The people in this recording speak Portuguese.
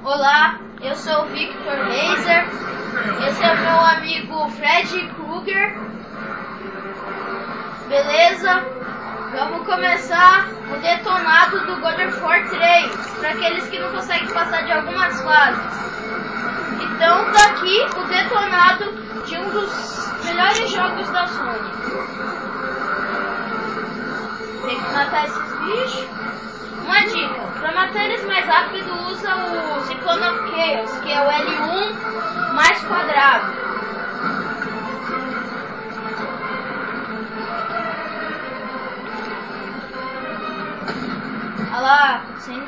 Olá, eu sou o Victor Laser. Esse é meu amigo Fred Krueger. Beleza? Vamos começar o detonado do God of War 3, para aqueles que não conseguem passar de algumas fases. Então tá aqui o detonado de um dos melhores jogos da Sony. Tem que matar esses bichos. Uma dica, para matar eles mais rápido usa o Cyclone of Chaos, que é o L1 mais quadrado. Olha lá, sem